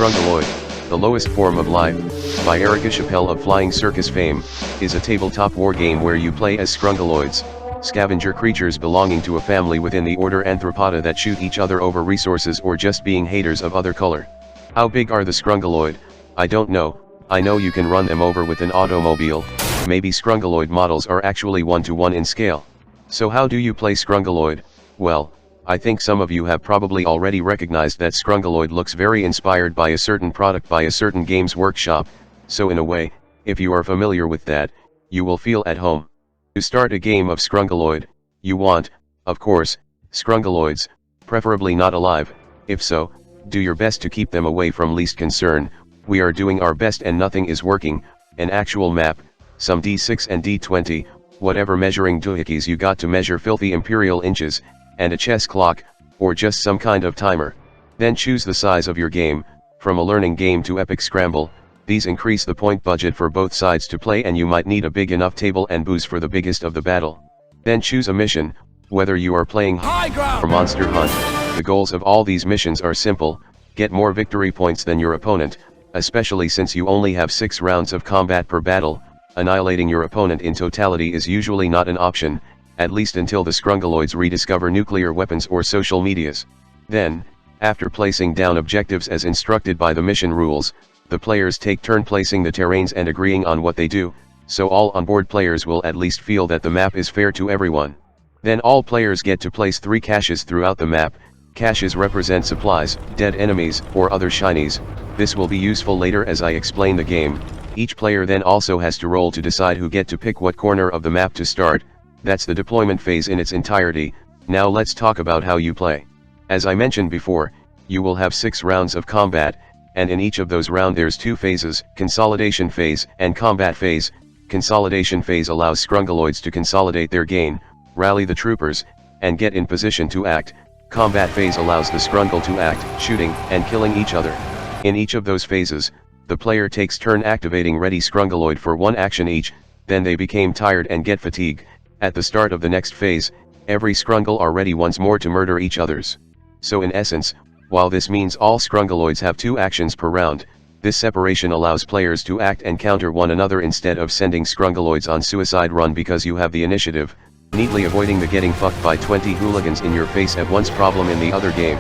Scrungaloid, The Lowest Form of Life, by Erika Chappell of Flying Circus fame, is a tabletop wargame where you play as Scrungaloids, scavenger creatures belonging to a family within the order Arthropoda that shoot each other over resources or just being haters of other color. How big are the Scrungaloid? I don't know. I know you can run them over with an automobile. Maybe Scrungaloid models are actually 1-to-1 in scale. So how do you play Scrungaloid? Well, I think some of you have probably already recognized that Scrungaloid looks very inspired by a certain product by a certain games workshop, so in a way, if you are familiar with that, you will feel at home. To start a game of Scrungaloid, you want, of course, Scrungaloids, preferably not alive. If so, do your best to keep them away from least concern. We are doing our best and nothing is working. An actual map, some D6 and D20, whatever measuring doohickeys you got to measure filthy imperial inches, and a chess clock, or just some kind of timer. Then choose the size of your game, from a learning game to epic scramble. These increase the point budget for both sides to play, and you might need a big enough table and booze for the biggest of the battle. Then choose a mission, whether you are playing high ground or monster hunt. The goals of all these missions are simple: get more victory points than your opponent, especially since you only have 6 rounds of combat per battle. Annihilating your opponent in totality is usually not an option, at least until the Scrungaloids rediscover nuclear weapons or social medias. Then, after placing down objectives as instructed by the mission rules, the players take turn placing the terrains and agreeing on what they do, so all onboard players will at least feel that the map is fair to everyone. Then all players get to place 3 caches throughout the map. Caches represent supplies, dead enemies, or other shinies. This will be useful later as I explain the game. Each player then also has to roll to decide who get to pick what corner of the map to start. That's the deployment phase in its entirety. Now let's talk about how you play. As I mentioned before, you will have 6 rounds of combat, and in each of those rounds there's 2 phases, consolidation phase and combat phase. Consolidation phase allows Scrungaloids to consolidate their gain, rally the troopers, and get in position to act. Combat phase allows the Scrungle to act, shooting and killing each other. In each of those phases, the player takes turn activating ready Scrungaloid for 1 action each, then they become tired and get fatigue. At the start of the next phase, every Scrungle are ready once more to murder each others. So in essence, while this means all Scrungaloids have 2 actions per round, this separation allows players to act and counter one another instead of sending Scrungaloids on suicide run because you have the initiative, neatly avoiding the getting fucked by 20 hooligans in your face at once problem in the other game.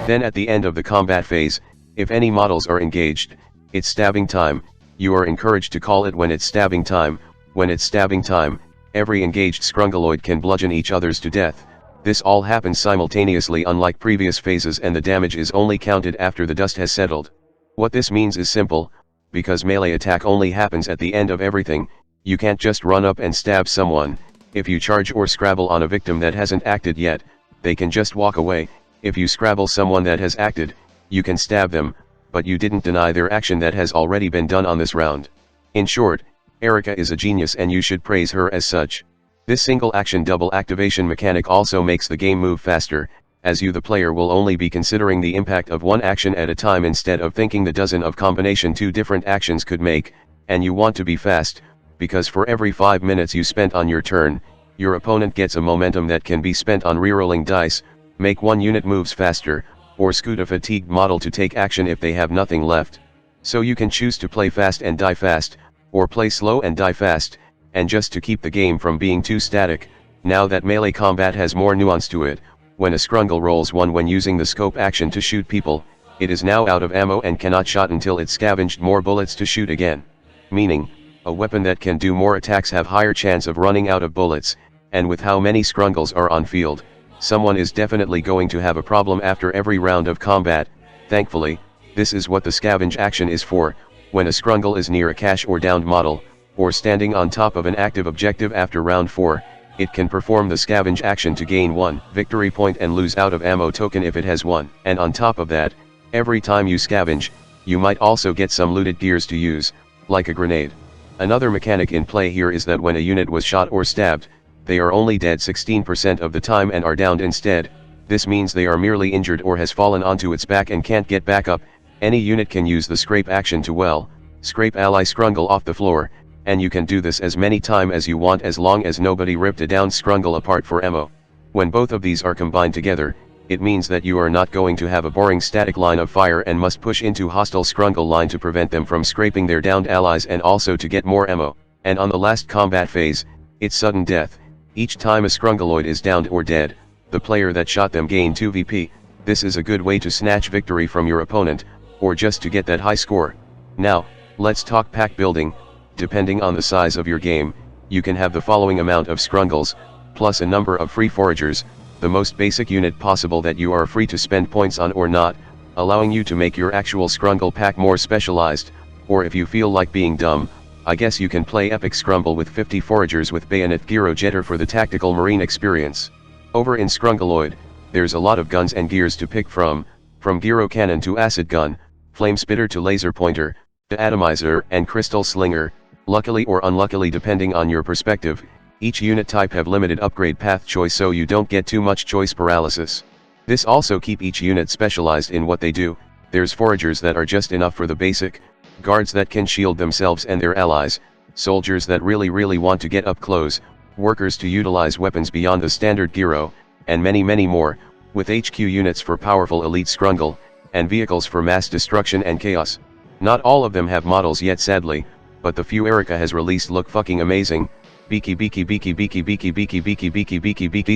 Then at the end of the combat phase, if any models are engaged, it's stabbing time. You are encouraged to call it when it's stabbing time. When it's stabbing time, every engaged Scrungaloid can bludgeon each others to death. This all happens simultaneously unlike previous phases, and the damage is only counted after the dust has settled. What this means is simple: because melee attack only happens at the end of everything, you can't just run up and stab someone. If you charge or scrabble on a victim that hasn't acted yet, they can just walk away. If you scrabble someone that has acted, you can stab them, but you didn't deny their action that has already been done on this round. In short, Erika is a genius and you should praise her as such. This single action double activation mechanic also makes the game move faster, as you the player will only be considering the impact of 1 action at a time instead of thinking the dozen of combination 2 different actions could make. And you want to be fast, because for every 5 minutes you spent on your turn, your opponent gets a momentum that can be spent on rerolling dice, make 1 unit moves faster, or scoot a fatigued model to take action if they have nothing left. So you can choose to play fast and die fast, or play slow and die fast, and just to keep the game from being too static. Now that melee combat has more nuance to it, when a Scrungle rolls 1 when using the scope action to shoot people, it is now out of ammo and cannot shot until it scavenged more bullets to shoot again. Meaning, a weapon that can do more attacks have higher chance of running out of bullets, and with how many Scrungles are on field, someone is definitely going to have a problem after every round of combat. Thankfully, this is what the scavenge action is for. When a Scrungle is near a cache or downed model, or standing on top of an active objective after round 4, it can perform the scavenge action to gain 1 victory point and lose out of ammo token if it has 1. And on top of that, every time you scavenge, you might also get some looted gears to use, like a grenade. Another mechanic in play here is that when a unit was shot or stabbed, they are only dead 16% of the time and are downed instead. This means they are merely injured or has fallen onto its back and can't get back up. Any unit can use the scrape action to scrape ally Scrungle off the floor, and you can do this as many times as you want as long as nobody ripped a down Scrungle apart for ammo. When both of these are combined together, It means that you are not going to have a boring static line of fire and must push into hostile Scrungle line to prevent them from scraping their downed allies and also to get more ammo. And on the last combat phase, it's sudden death. Each time a Scrungaloid is downed or dead, the player that shot them gain 2 VP. This is a good way to snatch victory from your opponent, or just to get that high score. Now, let's talk pack building. Depending on the size of your game, you can have the following amount of Scrungles, plus a number of free foragers, the most basic unit possible that you are free to spend points on or not, allowing you to make your actual Scrungle pack more specialized, or if you feel like being dumb, I guess you can play Epic Scrumble with 50 foragers with Bayonet Gyro Jetter for the tactical marine experience. Over in Scrungaloid, there's a lot of guns and gears to pick from Gyro Cannon to Acid Gun, Flame Spitter to Laser Pointer, to Atomizer and Crystal Slinger. Luckily or unluckily depending on your perspective, each unit type have limited upgrade path choice so you don't get too much choice paralysis. This also keep each unit specialized in what they do. There's foragers that are just enough for the basic, guards that can shield themselves and their allies, soldiers that really want to get up close, workers to utilize weapons beyond the standard gyro, and many more, with HQ units for powerful elite Scrungle, and vehicles for mass destruction and chaos. Not all of them have models yet sadly, but the few Erika has released look fucking amazing. These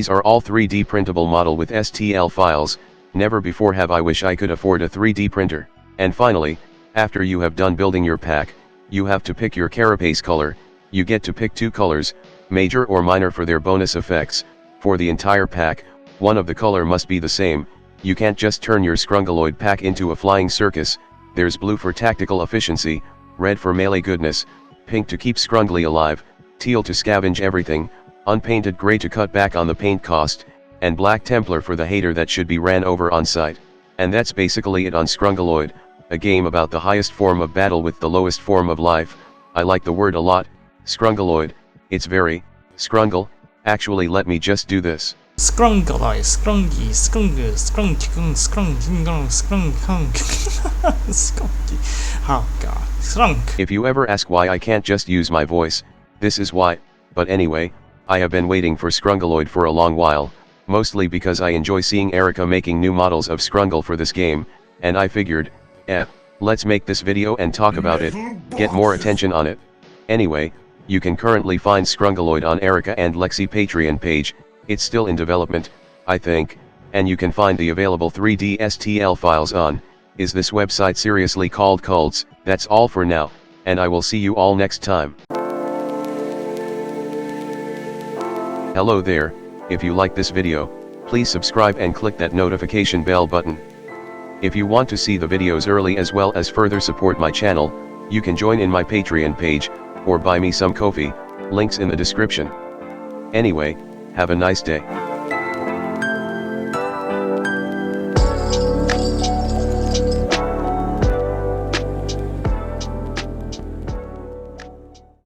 are all 3D printable model with STL files. Never before have I wish I could afford a 3D printer. And finally, after you have done building your pack, you have to pick your carapace color. You get to pick 2 colors, major or minor for their bonus effects. For the entire pack, one of the color must be the same. You can't just turn your Scrungaloid pack into a flying circus. There's blue for tactical efficiency, red for melee goodness, pink to keep Scrungly alive, teal to scavenge everything, unpainted gray to cut back on the paint cost, and black Templar for the hater that should be ran over on sight. And that's basically it on Scrungaloid, a game about the highest form of battle with the lowest form of life. I like the word a lot, Scrungaloid. It's very Scrungle. Actually let me just do this. Scrungaloid, Scrungy, Scrungle, Scrunky, Scrunky. Oh god, Scrunk. If you ever ask why I can't just use my voice, this is why. But anyway, I have been waiting for Scrungaloid for a long while, mostly because I enjoy seeing Erika making new models of Scrungle for this game, and I figured, let's make this video and talk about it, get more attention on it. Anyway, you can currently find Scrungaloid on Erika and Lexi Patreon page. It's still in development, I think, and you can find the available 3D STL files on, is this website seriously called Cults. That's all for now, and I will see you all next time. Hello there, if you like this video, please subscribe and click that notification bell button. If you want to see the videos early as well as further support my channel, you can join in my Patreon page, or buy me some coffee, links in the description. Anyway, have a nice day.